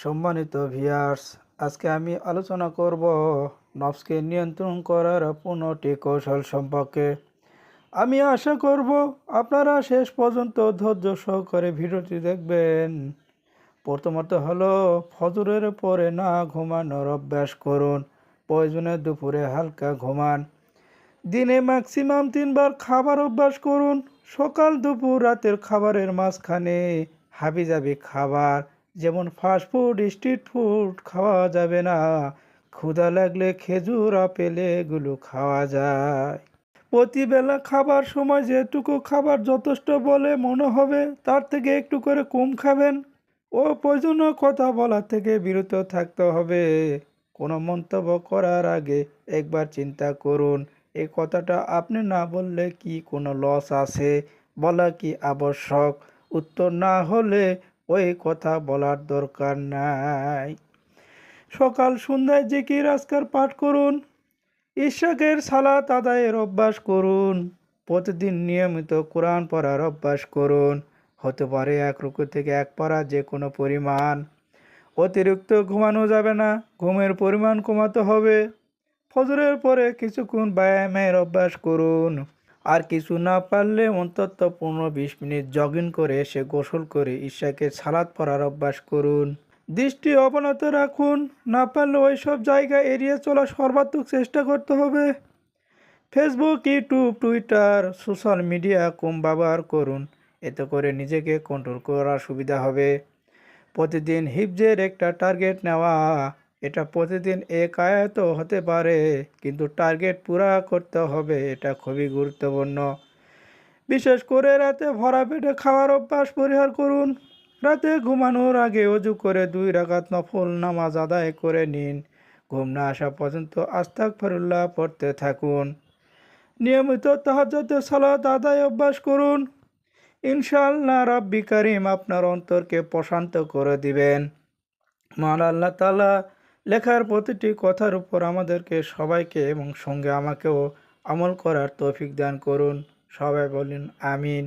সম্মানিত ভিউয়ার্স, আজকে আমি আলোচনা করব নফসকে নিয়ন্ত্রণ করার 15টি কৌশল সম্পর্কে। আমি আশা করব আপনারা শেষ পর্যন্ত ধৈর্য সহকারে ভিডিওটি দেখবেন। প্রথমত হলো ফজরের পরে না ঘুমানোর অভ্যাস করুন। প্রয়োজনে দুপুরে হালকা ঘুমান। দিনে ম্যাক্সিমাম 3 বার খাবার অভ্যাস করুন। সকাল দুপুর রাতের খাবারের মাঝখানে হাবিজাবি খাবার যেমন ফাস্টফুড স্ট্রিট ফুড খাওয়া যাবে না। ক্ষুধা লাগলে খেজুর আপেল এগুলো খাওয়া যায়। প্রতিবেলা খাবার সময় যেটুকু খাবার যথেষ্ট বলে মনে হবে তার থেকে একটু করে কম খাবেন। ও প্রয়োজনীয় কথা বলা থেকে বিরত থাকতে হবে। কোনো মন্তব্য করার আগে একবার চিন্তা করুন, এই কথাটা আপনি না বললে কি কোনো লস আছে, বলা কি আবশ্যক? উত্তর না হলে ওই কথা বলার দরকার নাই। সকাল সন্ধ্যায় জিকির আজকার পাঠ করুন। ইশরাকের সালাত আদায়ের অভ্যাস করুন। প্রতিদিন নিয়মিত কোরআন পড়ার অভ্যাস করুন। হতে পারে 1 রুকু থেকে 1 পারা যে কোনো পরিমাণ। অতিরিক্ত ঘুমানো যাবে না, ঘুমের পরিমাণ কমাতে হবে। ফজরের পরে কিছুক্ষণ ব্যায়ামের অভ্যাস করুন। আর কিছু না পারলে অন্তত 15-20 মিনিট জগিং করে এসে গোসল করে ইশাকে সালাত পড়ার অভ্যাস করুন। দৃষ্টি অবনত রাখুন, না পারলে ওইসব জায়গা এড়িয়ে চলার সর্বাত্মক চেষ্টা করতে হবে। Facebook, YouTube, Twitter, social media কম ব্যবহার করুন। এতে করে নিজেকে কন্ট্রোল করার সুবিধা হবে। প্রতিদিন হিফজের একটা টার্গেট নেওয়া। এটা প্রতিদিন এক আয়াত হতে পারে, কিন্তু টার্গেট পুরা করতে হবে, এটা খুবই গুরুত্বপূর্ণ। বিশেষ করে রাতে ভরা পেটে খাওয়ার অভ্যাস পরিহার করুন। রাতে ঘুমানোর আগে ওযু করে 2 রাকাত নফল নামাজ আদায় করে নিন। ঘুম না আসা পর্যন্ত আস্তাগফিরুল্লাহ পড়তে থাকুন। নিয়মিত তাহাজ্জুদের সালাত আদায় অভ্যাস করুন। ইনশাআল্লাহ রাব্বি কারীম আপনার অন্তরকে প্রশান্ত করে দিবেন। মহান আল্লাহ তাআলা লেখার প্রতিটি কথার উপর আমাদেরকে সবাইকে এবং সঙ্গে আমাকেও আমল করার তৌফিক দান করুন। সবাই বলেন আমিন।